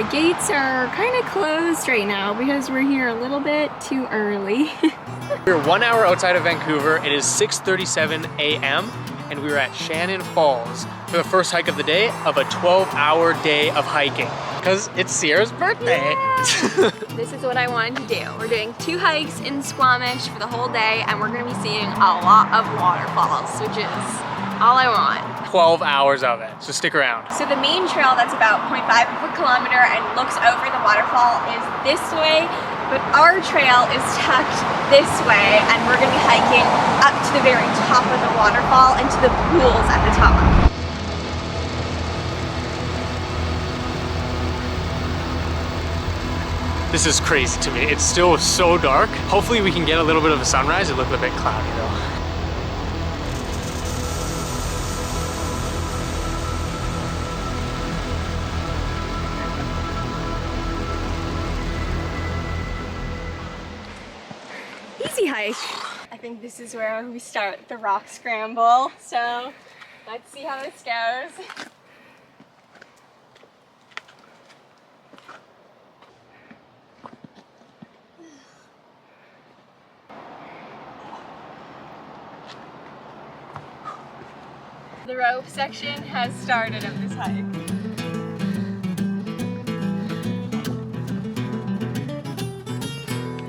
the gates are kind of closed right now because we're here a little bit too early. We're 1 hour outside of Vancouver. It is 6:37 a.m. and we are at Shannon Falls for the first hike of the day of a 12-hour day of hiking because it's Sierra's birthday. Yeah. This is what I wanted to do. We're doing 2 hikes in Squamish for the whole day and we're gonna be seeing a lot of waterfalls, which is all I want. 12 hours of it, so stick around. So the main trail that's about 0.5 of a kilometer and looks over the waterfall is this way, but our trail is tucked this way and we're gonna be hiking up to the very top of the waterfall and to the pools at the top. This is crazy to me. It's still so dark. Hopefully we can get a little bit of a sunrise. It looked a bit cloudy though. Easy hike. I think this is where we start the rock scramble. So let's see how this goes. The rope section has started of this hike.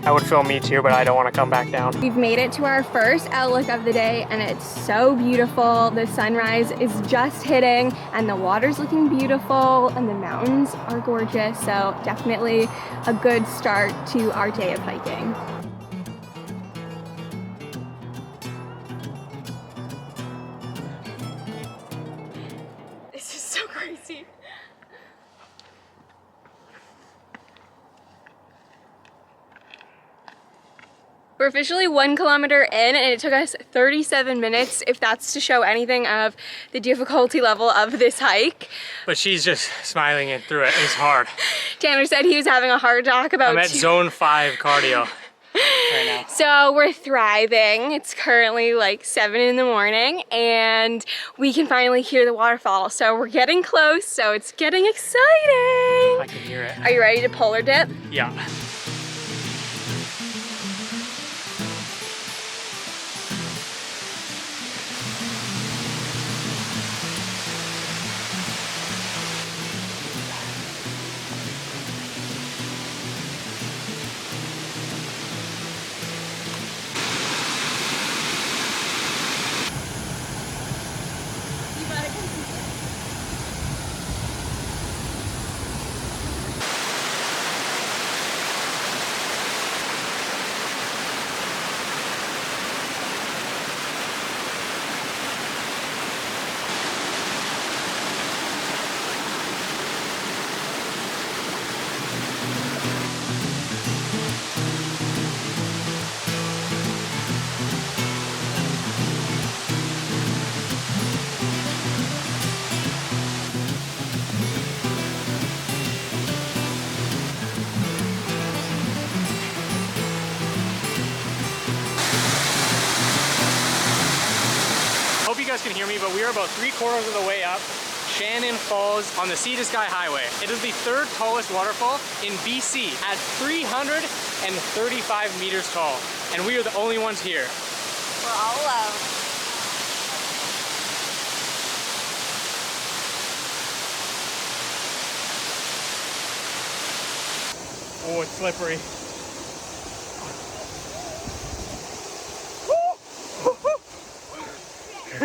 That would film me too, but I don't want to come back down. We've made it to our first outlook of the day and it's so beautiful. The sunrise is just hitting and the water's looking beautiful and the mountains are gorgeous. So definitely a good start to our day of hiking. This is so crazy. We're officially 1 kilometer in and it took us 37 minutes, if that's to show anything of the difficulty level of this hike. But she's just smiling it through it. It's hard. Tanner said he was having a heart attack about I'm at zone 5 cardio right now. So we're thriving. It's currently like 7 in the morning and we can finally hear the waterfall. So we're getting close, so it's getting exciting. I can hear it. Are you ready to polar dip? Yeah. You guys can hear me, but we are about 3/4 of the way up Shannon Falls on the Sea to Sky Highway. It is the 3rd tallest waterfall in BC at 335 meters tall, and we are the only ones here. We're all alone. Oh, it's slippery.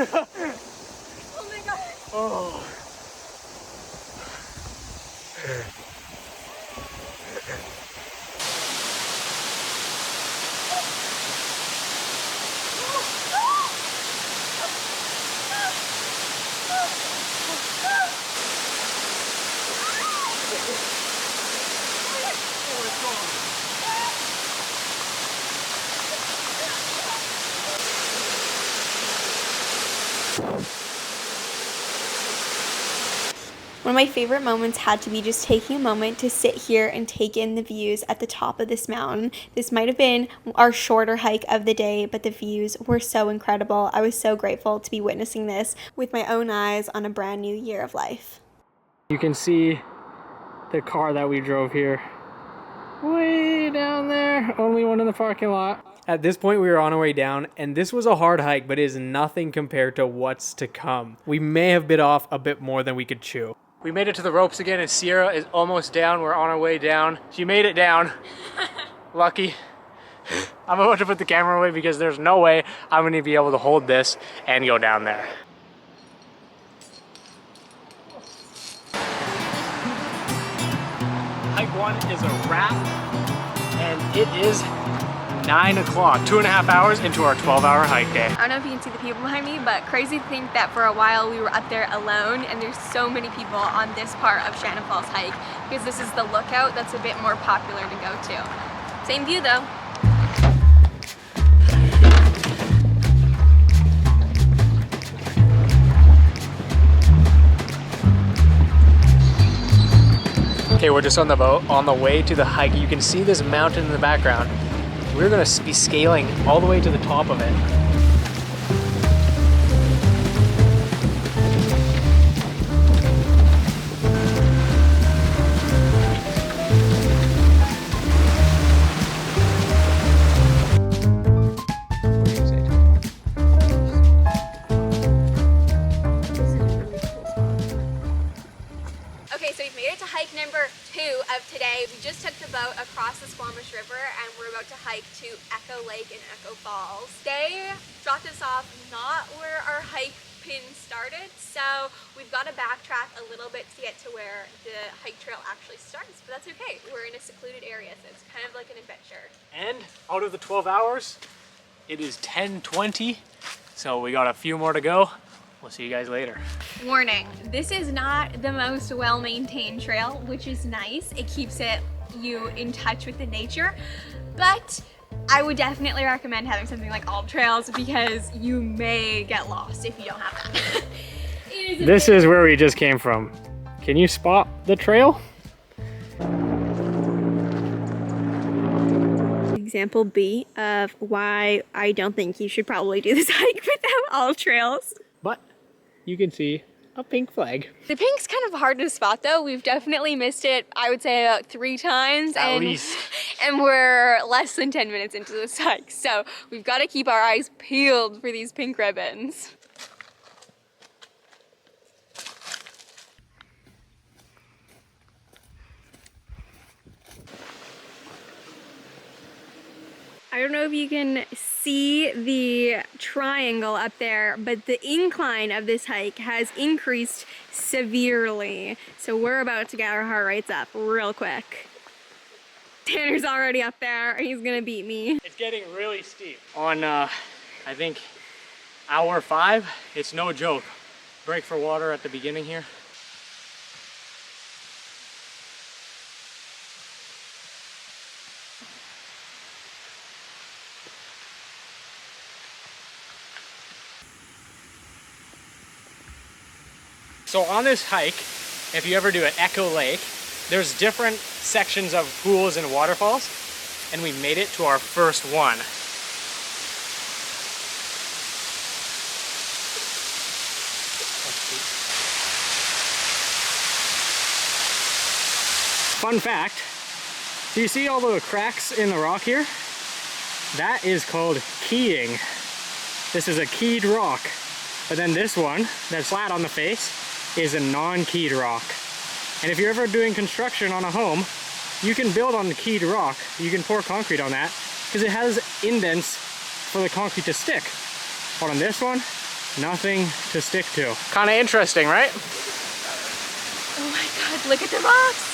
Oh my god. Oh. One of my favorite moments had to be just taking a moment to sit here and take in the views at the top of this mountain. This might have been our shorter hike of the day, but the views were so incredible. I was so grateful to be witnessing this with my own eyes on a brand new year of life. You can see the car that we drove here. Way down there, only one in the parking lot. At this point, we were on our way down, and this was a hard hike, but it is nothing compared to what's to come. We may have bit off a bit more than we could chew. We made it to the ropes again, and Sierra is almost down. We're on our way down. She made it down. Lucky. I'm about to put the camera away because there's no way I'm going to be able to hold this and go down there. Hike 1 is a wrap, and it is 9 o'clock, 2.5 hours into our 12-hour hike day. I don't know if you can see the people behind me, but crazy to think that for a while we were up there alone, and there's so many people on this part of Shannon Falls hike because this is the lookout that's a bit more popular to go to. Same view though. Okay, we're just on the boat, on the way to the hike. You can see this mountain in the background. We're gonna be scaling all the way to the top of it. Okay, so we've made it to hike number 2 of today. We just took the boat across the Squamish River and we're about to hike to Echo Lake and Echo Falls. They dropped us off not where our hike pin started, so we've got to backtrack a little bit to get to where the hike trail actually starts, but that's okay. We're in a secluded area, so it's kind of like an adventure. And out of the 12 hours, it is 10:20, so we got a few more to go. We'll see you guys later. Warning, this is not the most well-maintained trail, which is nice. It keeps you in touch with the nature, but I would definitely recommend having something like All Trails because you may get lost if you don't have that. This is where we just came from. Can you spot the trail? Example B of why I don't think you should probably do this hike without All Trails. But you can see a pink flag. The pink's kind of hard to spot though. We've definitely missed it, I would say about 3 times. At least. And we're less than 10 minutes into this hike. So we've got to keep our eyes peeled for these pink ribbons. I don't know if you can see the triangle up there, but the incline of this hike has increased severely. So we're about to get our heart rates up real quick. Tanner's already up there. He's gonna beat me. It's getting really steep. On, I think, hour 5, it's no joke. Break for water at the beginning here. So on this hike, if you ever do an Echo Lake, there's different sections of pools and waterfalls, and we made it to our first one. Fun fact, do you see all the cracks in the rock here? That is called keying. This is a keyed rock. But then this one, that's flat on the face, is a non-keyed rock. And if you're ever doing construction on a home, you can build on the keyed rock. You can pour concrete on that because it has indents for the concrete to stick. But on this one, nothing to stick to. Kind of interesting, right? Oh my God, look at the rocks.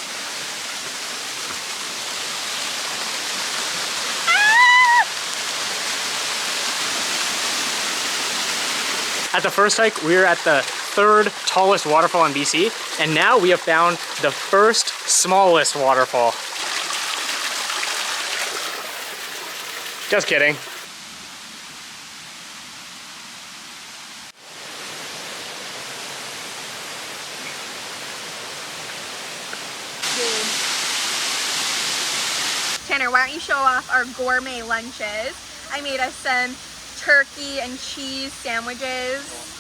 At the first hike, we were at the 3rd tallest waterfall in BC, and now we have found the first smallest waterfall. Just kidding. Tanner, why don't you show off our gourmet lunches? I made us some turkey and cheese sandwiches.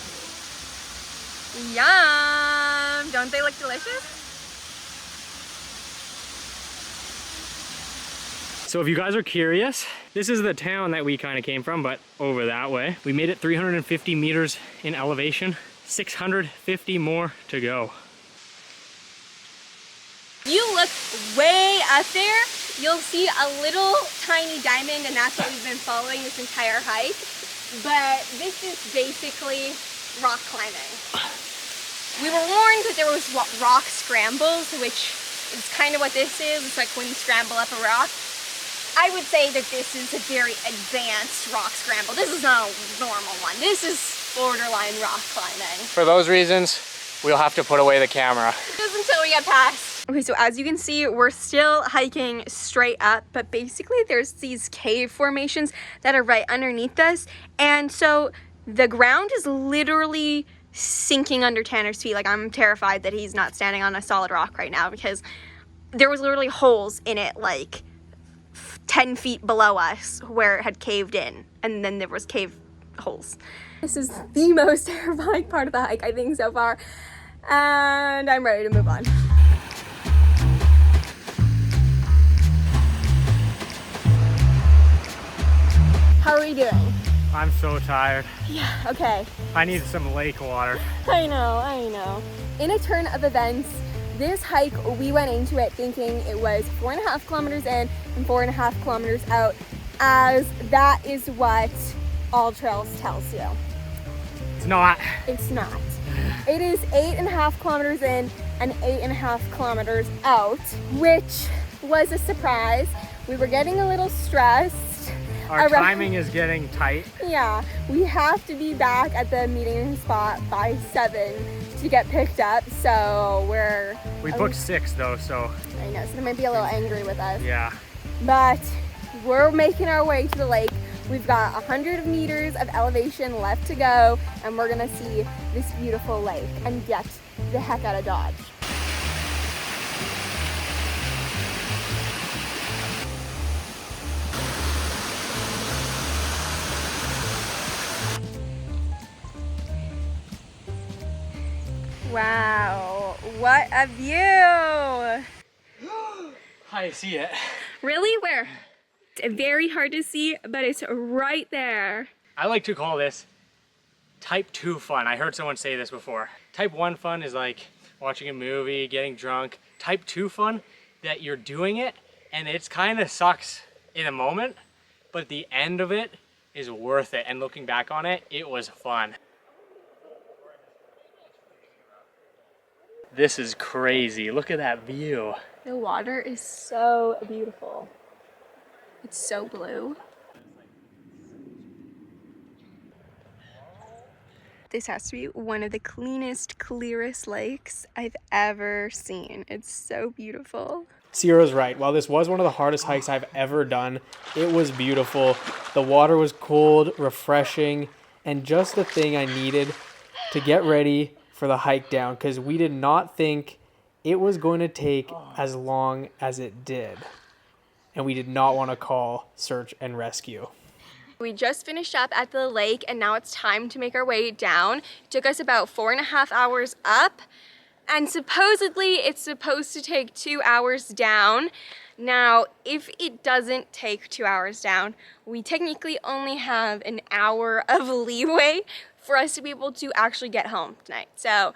Yum! Don't they look delicious? So if you guys are curious, this is the town that we kind of came from, but over that way. We made it 350 meters in elevation, 650 more to go. You look way up there, you'll see a little tiny diamond, and that's what we've been following this entire hike. But this is basically rock climbing. We were warned that there was rock scrambles, which is kind of what this is. It's like when you scramble up a rock. I would say that this is a very advanced rock scramble. This is not a normal one. This is borderline rock climbing. For those reasons, we'll have to put away the camera. Just until we get past. Okay, so as you can see, we're still hiking straight up, but basically there's these cave formations that are right underneath us. And so the ground is literally sinking under Tanner's feet. Like, I'm terrified that he's not standing on a solid rock right now, because there was literally holes in it, like 10 feet below us where it had caved in, and then there was cave holes. This is the most terrifying part of the hike, I think, so far, and I'm ready to move on. How are we doing? I'm so tired. Yeah, okay. I need some lake water. I know. In a turn of events, this hike, we went into it thinking it was 4.5 kilometers in and 4.5 kilometers out, as that is what All Trails tells you. It's not. It's not. It is 8.5 kilometers in and 8.5 kilometers out, which was a surprise. We were getting a little stressed. Our timing is getting tight. Yeah, we have to be back at the meeting spot by 7 to get picked up, so we booked 6 though, so I know, so they might be a little angry with us. Yeah, but we're making our way to the lake. We've got 100 meters of elevation left to go, and we're gonna see this beautiful lake and get the heck out of Dodge. Wow, what a view! I see it. Really? Where? It's very hard to see, but it's right there. I like to call this type 2 fun. I heard someone say this before. Type 1 fun is like watching a movie, getting drunk. Type 2 fun, that you're doing it and it's kind of sucks in a moment, but the end of it is worth it. And looking back on it, it was fun. This is crazy. Look at that view. The water is so beautiful. It's so blue. This has to be one of the cleanest, clearest lakes I've ever seen. It's so beautiful. Sierra's right. While this was one of the hardest hikes I've ever done, it was beautiful. The water was cold, refreshing, and just the thing I needed to get ready for the hike down, because we did not think it was going to take as long as it did. And we did not want to call search and rescue. We just finished up at the lake, and now it's time to make our way down. It took us about 4.5 hours up, and supposedly it's supposed to take 2 hours down. Now, if it doesn't take 2 hours down, we technically only have an hour of leeway for us to be able to actually get home tonight. So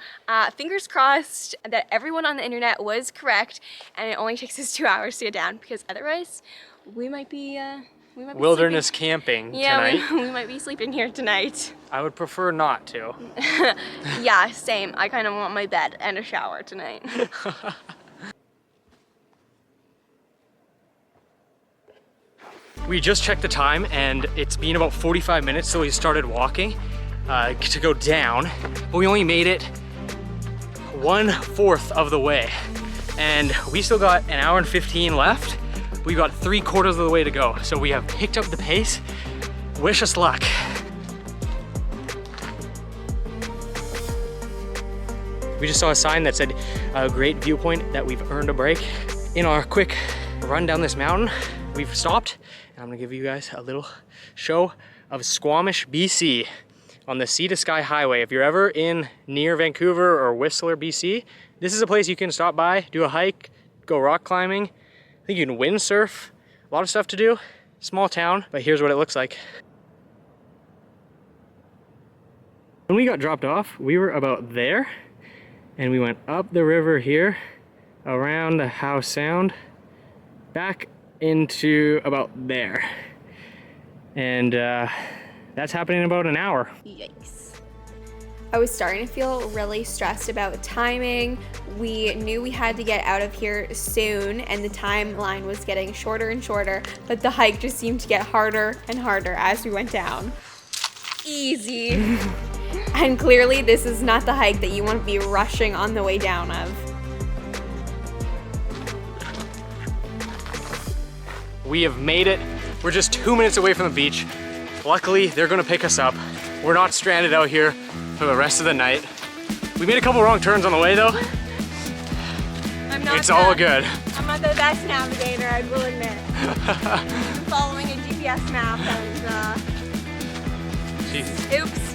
fingers crossed that everyone on the internet was correct, and it only takes us 2 hours to get down, because otherwise we might be wilderness sleeping. camping Yeah, tonight. we might be sleeping here tonight. I would prefer not to. Yeah, same. I kind of want my bed and a shower tonight. We just checked the time, and it's been about 45 minutes till we started walking to go down, but we only made it 1/4 of the way, and we still got an hour and 15 left. We got 3/4 of the way to go, so we have picked up the pace. Wish us luck. We just saw a sign that said a great viewpoint, that we've earned a break. In our quick run down this mountain, we've stopped, and I'm gonna give you guys a little show of Squamish, BC, on the Sea to Sky Highway. If you're ever in near Vancouver or Whistler, BC, this is a place you can stop by, do a hike, go rock climbing. I think you can windsurf. A lot of stuff to do. Small town, but here's what it looks like. When we got dropped off, we were about there, and we went up the river here, around the Howe Sound, back into about there. And that's happening in about an hour. Yikes. I was starting to feel really stressed about timing. We knew we had to get out of here soon, and the timeline was getting shorter and shorter, but the hike just seemed to get harder and harder as we went down. Easy. And clearly this is not the hike that you want to be rushing on the way down of. We have made it. We're just 2 minutes away from the beach. Luckily, they're gonna pick us up. We're not stranded out here for the rest of the night. We made a couple wrong turns on the way though. It's all good. I'm not the best navigator, I will admit. I'm following a GPS map and Jeez. oops.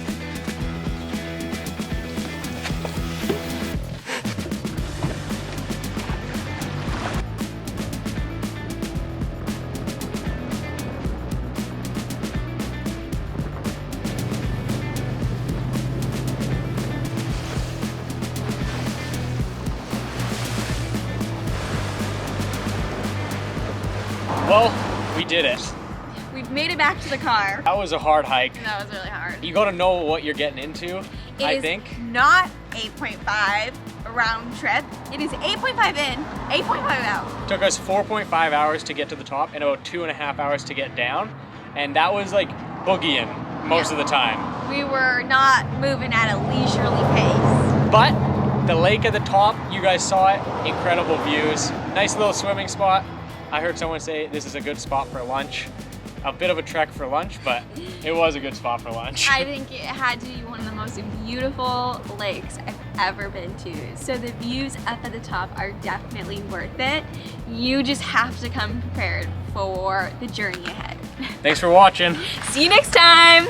Well, we did it. We've made it back to the car. That was a hard hike. That was really hard. You gotta know what you're getting into, I think. It is not 8.5 round trip. It is 8.5 in, 8.5 out. Took us 4.5 hours to get to the top and about 2.5 hours to get down. And that was like boogieing most of the time. We were not moving at a leisurely pace. But the lake at the top, you guys saw it, incredible views. Nice little swimming spot. I heard someone say this is a good spot for lunch. A bit of a trek for lunch, but it was a good spot for lunch. I think it had to be one of the most beautiful lakes I've ever been to. So the views up at the top are definitely worth it. You just have to come prepared for the journey ahead. Thanks for watching. See you next time.